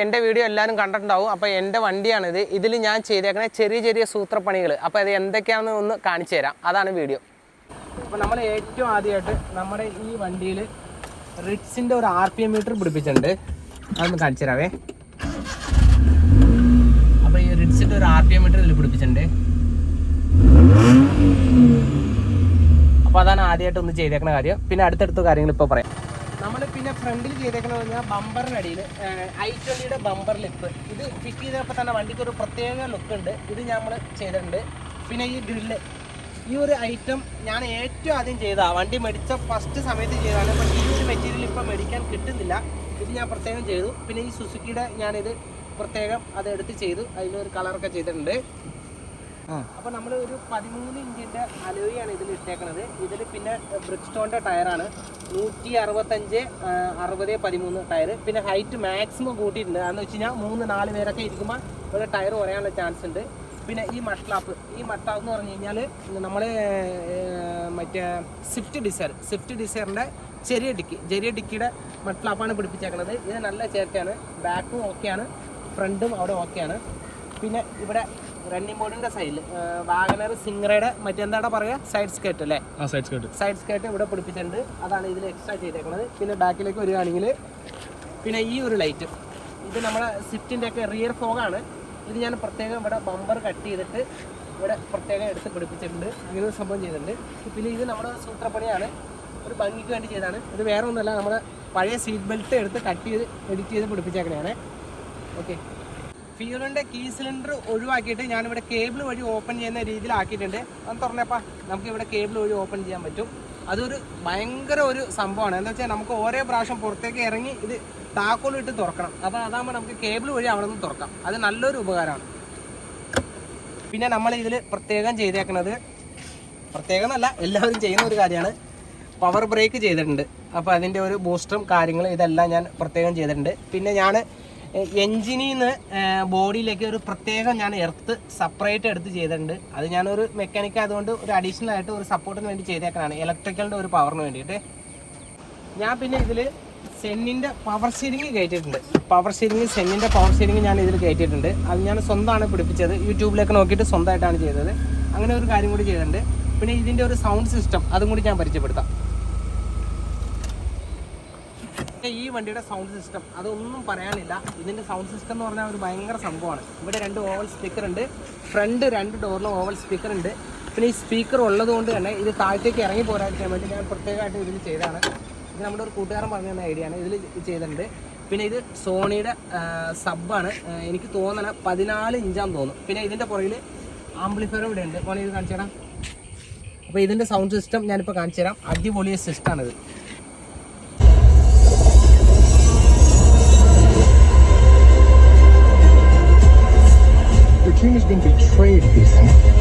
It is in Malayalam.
എൻ്റെ വീഡിയോ എല്ലാവരും കണ്ടിട്ടുണ്ടാവും. അപ്പോൾ എൻ്റെ വണ്ടിയാണിത്. ഇതിൽ ഞാൻ ചെയ്തേക്കണ ചെറിയ ചെറിയ സൂത്രപ്പണികൾ. അപ്പോൾ അത് എന്തൊക്കെയാണെന്ന് ഒന്ന് കാണിച്ചു തരാം. അതാണ് വീഡിയോ. അപ്പോൾ നമ്മൾ ഏറ്റവും ആദ്യമായിട്ട് നമ്മുടെ ഈ വണ്ടിയിൽ റിറ്റ്സിൻ്റെ ഒരു RPM മീറ്റർ പിടിപ്പിച്ചിട്ടുണ്ട്. അതൊന്ന് കാണിച്ചു തരാവേ. അപ്പോൾ ഈ റിറ്റ്സിൻ്റെ ഒരു RPM മീറ്റർ ഇതിൽ പിടിപ്പിച്ചിട്ടുണ്ട്. അപ്പോൾ അതാണ് ആദ്യമായിട്ട് ഒന്ന് ചെയ്തേക്കുന്ന കാര്യം. പിന്നെ അടുത്തടുത്ത കാര്യങ്ങൾ ഇപ്പോൾ പറയാം. നമ്മൾ പിന്നെ ഫ്രണ്ടിൽ ചെയ്തേക്കണമെന്ന് പറഞ്ഞാൽ ബമ്പറിനടിയിൽ i20യുടെ ബമ്പർ ലിപ്പ് ഇത് ഫിറ്റ് ചെയ്തപ്പോൾ തന്നെ വണ്ടിക്ക് ഒരു പ്രത്യേക ലുക്ക് ഉണ്ട്. ഇത് നമ്മൾ ചെയ്തിട്ടുണ്ട്. പിന്നെ ഈ ഡ്രില്ല്, ഈ ഒരു ഐറ്റം ഞാൻ ഏറ്റവും ആദ്യം ചെയ്തതാണ്. വണ്ടി മേടിച്ച ഫസ്റ്റ് സമയത്ത് ചെയ്തതാണ്. അപ്പോൾ ഈ ഒരു മെറ്റീരിയൽ ഇപ്പോൾ മേടിക്കാൻ കിട്ടുന്നില്ല. ഇത് ഞാൻ പ്രത്യേകം ചെയ്തു. പിന്നെ ഈ സുസുക്കിയുടെ ഞാനിത് പ്രത്യേകം അതെടുത്ത് ചെയ്തു. അതിലൊരു കളറൊക്കെ ചെയ്തിട്ടുണ്ട്. അപ്പോൾ നമ്മൾ ഒരു 13 ഇഞ്ചിൻ്റെ അലോയാണ് ഇതിൽ ഇട്ടേക്കണത്. ഇതിൽ പിന്നെ ബ്രിക്സ്റ്റോണിൻ്റെ ടയറാണ് 165 60 13 ടയർ. പിന്നെ ഹൈറ്റ് മാക്സിമം കൂട്ടിയിട്ടുണ്ട്. അതെന്ന് വെച്ച് കഴിഞ്ഞാൽ 3-4 പേരൊക്കെ ഇരിക്കുമ്പോൾ ഒരു ടയർ കുറയാനുള്ള ചാൻസ് ഉണ്ട്. പിന്നെ ഈ മട്ട്ലാപ്പ് എന്ന് പറഞ്ഞു കഴിഞ്ഞാൽ നമ്മൾ മറ്റേ സ്വിഫ്റ്റ് ഡിസയറിൻ്റെ ചെറിയ ഡിക്കിയുടെ മട്ട്ലാപ്പാണ് പിടിപ്പിച്ചേക്കുന്നത്. ഇത് നല്ല ചേർക്കയാണ്. ബാക്കും ഓക്കെയാണ്, ഫ്രണ്ടും അവിടെ ഓക്കെയാണ്. പിന്നെ ഇവിടെ റണ്ണിങ് ബോർഡിൻ്റെ സൈഡിൽ വാഗനർ സിംഗ്രയുടെ മറ്റെന്താ പറയുക സൈഡ് സ്കേർട്ട് അല്ലേ, സൈഡ് സ്കേർട്ട് ഇവിടെ പിടിപ്പിച്ചിട്ടുണ്ട്. അതാണ് ഇതിൽ എക്സ്ട്രാ ചെയ്തേക്കുന്നത്. പിന്നെ ബാക്കിലേക്ക് വരികയാണെങ്കിൽ പിന്നെ ഈ ഒരു ലൈറ്റ്, ഇത് നമ്മുടെ സ്വിഫ്റ്റിൻ്റെ ഒക്കെ റിയർ ഫോഗാണ്. ഇത് ഞാൻ പ്രത്യേകം ഇവിടെ ബമ്പർ കട്ട് ചെയ്തിട്ട് ഇവിടെ പ്രത്യേകം എടുത്ത് പിടിപ്പിച്ചിട്ടുണ്ട്. അങ്ങനെ ഒരു സംഭവം ചെയ്തിട്ടുണ്ട്. പിന്നെ ഇത് നമ്മുടെ സൂത്രപ്പണിയാണ്, ഒരു ഭംഗിക്ക് വേണ്ടി ചെയ്തതാണ്. ഇത് വേറെ ഒന്നുമല്ല, നമ്മുടെ പഴയ സീറ്റ് ബെൽറ്റ് എടുത്ത് കട്ട് ചെയ്ത് എഡിറ്റ് ചെയ്ത് പിടിപ്പിച്ചേക്കണയാണ്. ഓക്കെ, ഫ്യൂലിൻ്റെ കീ സിലിണ്ടർ ഒഴിവാക്കിയിട്ട് ഞാനിവിടെ കേബിൾ വഴി ഓപ്പൺ ചെയ്യുന്ന രീതിയിലാക്കിയിട്ടുണ്ട്. അത് തുറന്നപ്പോൾ നമുക്ക് ഇവിടെ കേബിൾ വഴി ഓപ്പൺ ചെയ്യാൻ പറ്റും. അതൊരു ഭയങ്കര ഒരു സംഭവമാണ്. എന്താ വെച്ചാൽ നമുക്ക് ഓരോ പ്രാവശ്യം പുറത്തേക്ക് ഇറങ്ങി ഇത് താക്കോലിട്ട് തുറക്കണം. അപ്പോൾ അതാകുമ്പോൾ നമുക്ക് കേബിൾ വഴി അവിടെ നിന്ന് തുറക്കാം. അത് നല്ലൊരു ഉപകാരമാണ്. പിന്നെ നമ്മൾ ഇതിൽ പ്രത്യേകം ചെയ്തേക്കുന്നത്, പ്രത്യേകം എന്നല്ല എല്ലാവരും ചെയ്യുന്ന ഒരു കാര്യമാണ്, പവർ ബ്രേക്ക് ചെയ്തിട്ടുണ്ട്. അപ്പോൾ അതിൻ്റെ ഒരു ബൂസ്റ്ററും കാര്യങ്ങളും ഇതെല്ലാം ഞാൻ പ്രത്യേകം ചെയ്തിട്ടുണ്ട്. പിന്നെ ഞാൻ എൻജിനിൽ നിന്ന് ബോഡിയിലേക്ക് ഒരു പ്രത്യേകം ഞാൻ എർത്ത് സെപ്പറേറ്റ് എടുത്ത് ചെയ്തിട്ടുണ്ട്. അത് ഞാനൊരു മെക്കാനിക്ക് ആയതുകൊണ്ട് ഒരു അഡീഷണൽ ആയിട്ട് ഒരു സപ്പോർട്ടിന് വേണ്ടി ചെയ്തേക്കാനാണ്, ഇലക്ട്രിക്കലിൻ്റെ ഒരു പവറിന് വേണ്ടിയിട്ട്. ഞാൻ പിന്നെ ഇതിൽ സെന്നിൻ്റെ പവർ സ്റ്റിയറിംഗ് കയറ്റിയിട്ടുണ്ട്. സെന്നിൻ്റെ പവർ സ്റ്റിയറിംഗ് ഞാൻ ഇതിൽ കയറ്റിയിട്ടുണ്ട്. അത് ഞാൻ സ്വന്തമാണ് പിടിപ്പിച്ചത്. യൂട്യൂബിലൊക്കെ നോക്കിയിട്ട് സ്വന്തമായിട്ടാണ് ചെയ്തത്. അങ്ങനെ ഒരു കാര്യം കൂടി ചെയ്തിട്ടുണ്ട്. പിന്നെ ഇതിൻ്റെ ഒരു സൗണ്ട് സിസ്റ്റം അതും കൂടി ഞാൻ പരിചയപ്പെടുത്താം. ഈ വണ്ടിയുടെ സൗണ്ട് സിസ്റ്റം അതൊന്നും പറയാനില്ല. ഇതിൻ്റെ സൗണ്ട് സിസ്റ്റം എന്ന് പറഞ്ഞാൽ ഒരു ഭയങ്കര സംഭവമാണ്. ഇവിടെ 2 ഓവൽ സ്പീക്കർ ഉണ്ട്, ഫ്രണ്ട് 2 ഡോറിലും ഓവൽ സ്പീക്കർ ഉണ്ട്. പിന്നെ ഈ സ്പീക്കർ ഉള്ളത് കൊണ്ട് തന്നെ ഇത് താഴത്തേക്ക് ഇറങ്ങി പോരാൻ വേണ്ടി ഞാൻ പ്രത്യേകമായിട്ട് ഇതിൽ ചെയ്തതാണ്. ഇത് നമ്മുടെ ഒരു കൂട്ടുകാരൻ പറഞ്ഞു തന്ന ഐഡിയ ആണ്, ഇതിൽ ചെയ്തിട്ടുണ്ട്. പിന്നെ ഇത് സോണിയുടെ സബ്ബാണ്, എനിക്ക് തോന്നണ 14 ഇഞ്ചാന്ന് തോന്നും. പിന്നെ ഇതിൻ്റെ പുറകിൽ ആംപ്ലിഫയർ ഇവിടെ ഉണ്ട്. അപ്പോൾ ഇത് കാണിച്ചു തരാം. അപ്പോൾ ഇതിൻ്റെ സൗണ്ട് സിസ്റ്റം ഞാനിപ്പോൾ കാണിച്ചു തരാം. അടിപൊളിയ സിസ്റ്റമാണിത്. Your team has been betrayed, Ethan.